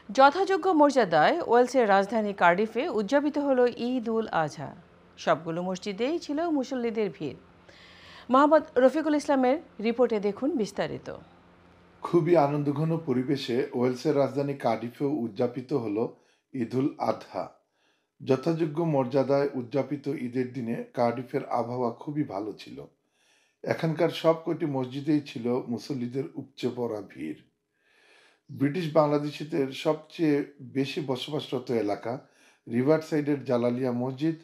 যথাযোগ্য মর্যাদায় ওয়েলসের রাজধানী কার্ডিফে উদযাপিত হলো ঈদ উল আজহা। সবগুলো মসজিদেই ছিল মুসল্লিদের ভিড়। মোহাম্মদ রফিকুল ইসলামের রিপোর্টে দেখুন বিস্তারিত। খুবই আনন্দঘন পরিবেশে ওয়েলসের রাজধানী কার্ডিফেও উদযাপিত হল ঈদ উল আজহা। যথাযোগ্য মর্যাদায় উদযাপিত ঈদের দিনে কার্ডিফের আবহাওয়া খুবই ভালো ছিল। এখানকার সবকটি মসজিদেই ছিল মুসল্লিদের উপচে পড়া ভিড়। ব্রিটিশ বাংলাদেশিদের সবচেয়ে বেশি বসবাসরত এলাকা রিভার সাইডের জালালিয়া মসজিদ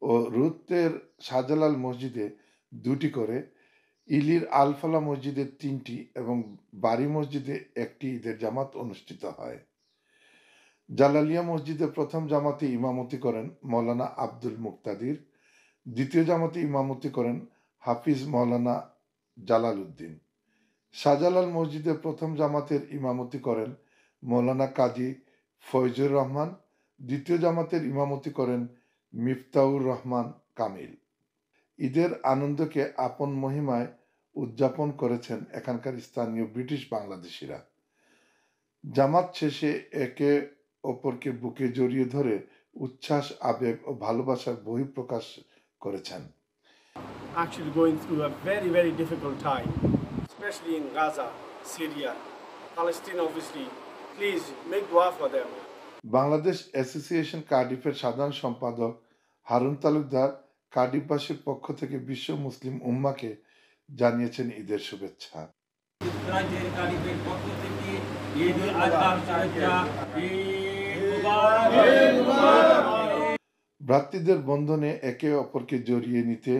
ও রুতের শাহজালাল মসজিদে দুটি করে, ইলির আলফালা মসজিদে ৩টি এবং বাড়ি মসজিদে একটি ঈদের জামাত অনুষ্ঠিত হয়। জালালিয়া মসজিদে প্রথম জামাতে ইমামতি করেন মৌলানা আব্দুল মুক্তাদির, দ্বিতীয় জামাতে ইমামতি করেন হাফিজ মৌলানা জালাল উদ্দিন। শাহজালাল মসজিদে প্রথম জামাতের ইমামতি করেন মৌলানা কাজী ফয়জুর রহমান, দ্বিতীয় জামাতের ইমামতি করেন মিফতাউর রহমান কামিল। ঈদের আনন্দকে আপন মহিমায় উদযাপন করেছেন এখানকার স্থানীয় ব্রিটিশ বাংলাদেশিরা। জামাত শেষে একে অপরকে বুকে জড়িয়ে ধরে উচ্ছ্বাস, আবেগ ও ভালোবাসার বহিঃপ্রকাশ করেছেন। Actually going through a very, very difficult time, especially in Gaza, Syria, Palestine obviously. Please make dua for them. Bangladesh association কার্ডিফের সাধারণ সম্পাদক হারুন তালুকদার কার্ডিফবাসীর পক্ষ থেকে বিশ্ব মুসলিম উম্মাকে জানিয়েছেন ঈদের শুভেচ্ছা। ভ্রাতৃদের বন্ধনে একে অপরকে জড়িয়ে নিতে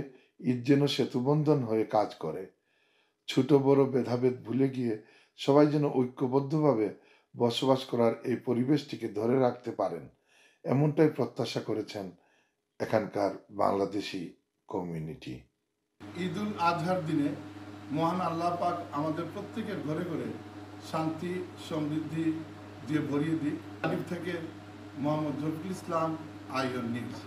ঈদ যেন সেতুবন্ধন হয়ে কাজ করে। ছোট বড় ভেদাভেদ ভুলে গিয়ে সবাই যেন ঐক্যবদ্ধভাবে বসবাস করার এই পরিবেশটিকে ধরে রাখতে পারেন, এমনটাই প্রত্যাশা করেছেন এখানকার বাংলাদেশি কমিউনিটি। ঈদ উল আজহার দিনে মহান আল্লাহ পাক আমাদের প্রত্যেকের ঘরে ঘরে শান্তি সমৃদ্ধি দিয়ে ভরিয়ে দিই। কার্ডিফ থেকে মোহাম্মদ রফিকুল ইসলাম, আইয়ন নিউজ।